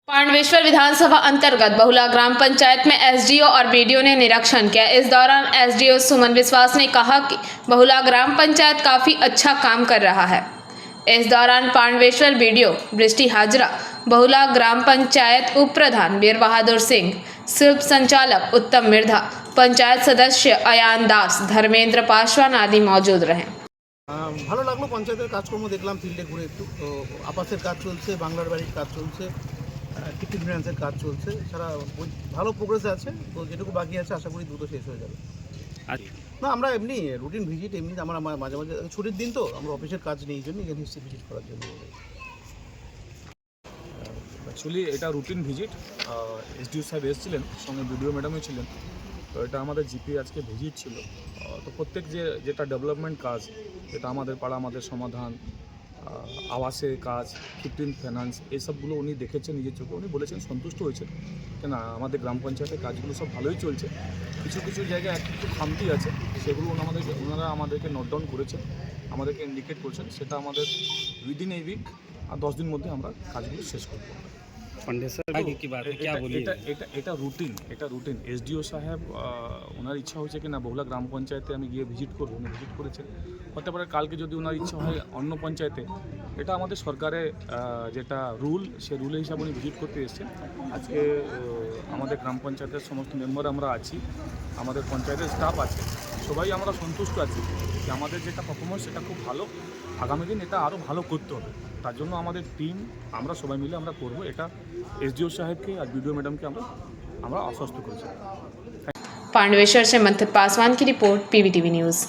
पांडवेश्वर विधानसभा अंतर्गत बहुला ग्राम पंचायत में एसडीओ और बीडीओ ने निरीक्षण किया। इस दौरान एसडीओ सुमन विश्वास ने कहा कि बहुला ग्राम पंचायत काफी अच्छा काम कर रहा है। इस दौरान पांडवेश्वर बीडीओ बृष्टि हाजरा, बहुला ग्राम पंचायत उप प्रधान वीर बहादुर सिंह, शिल्प संचालक उत्तम मिर्धा, पंचायत सदस्य अयान दास, धर्मेंद्र पासवान आदि मौजूद रहे। ভালো লাগলো পঞ্চায়েতের কাজকর্ম দেখলাম ফিল্ডে ঘুরে একটু তো আবাসের কাজ চলছে, বাংলার বাড়ির কাজ চলছে, টিকিট ফিনান্সের কাজ চলছে, সারা ভালো প্রোগ্রেস আছে। তো যেটুকু বাকি আছে আশা করি দ্রুত শেষ হয়ে যাবে। না আমরা এমনি রুটিন ভিজিট এমনি আমরা মাঝে মাঝে ছুটির দিন তো আমরা অফিসের কাজ নেই জন্য এখানে হিস্ট্রি ভিজিট করার জন্য। অ্যাকচুয়ালি এটা রুটিন ভিজিট, এসডিও সাহেব এসেছিলেন, সঙ্গে বিডিও ম্যাডামও ছিলেন। তো এটা আমাদের জিপি আজকে ভিজিট ছিল। তো প্রত্যেক যেটা ডেভেলপমেন্ট কাজ, যেটা আমাদের পাড়া আমাদের সমাধান, আবাসের কাজ, ফিফটিন ফাইন্যান্স, এইসবগুলো উনি দেখেছেন নিজের চোখে। উনি বলেছেন সন্তুষ্ট হয়েছেন কেন আমাদের গ্রাম পঞ্চায়েতের কাজগুলো সব ভালোই চলছে। কিছু কিছু জায়গায় একটু খামতি আছে, সেগুলো ওনারা আমাদেরকে নোট ডাউন করেছেন, আমাদেরকে ইন্ডিকেট করেছেন। সেটা আমাদের উইদিন এই উইক আর 10 দিন মধ্যে আমরা কাজগুলো শেষ করবো। এটা রুটিন এসডিও সাহেব ওনার ইচ্ছা হয়েছে কি না বহুলা গ্রাম পঞ্চায়েতে আমি গিয়ে ভিজিট করবো, উনি ভিজিট করেছেন। হতে পারে কালকে যদি ওনার ইচ্ছা হয় অন্য পঞ্চায়েতে, এটা আমাদের সরকারের যেটা রুল, সে রুলের হিসাবে উনি ভিজিট করতে এসেছেন। আজকে আমাদের গ্রাম পঞ্চায়েতের সমস্ত মেম্বার আমরা আছি, আমাদের পঞ্চায়েতের স্টাফ আছে, সবাই আমরা সন্তুষ্ট আছি যে আমাদের যেটা পারফরমেন্স সেটা খুব ভালো। আগামী দিন এটা আরও ভালো করতে হবে, তার জন্য আমাদের টিম আমরা সবাই মিলে আমরা করবো। এটা एसडीओ साहब के और बीडीओ मैडम के আমরা আশ্বস্ত করেছি। पांडवेश्वर से मंथन पासवान की रिपोर्ट, पीवीटीवी न्यूज़।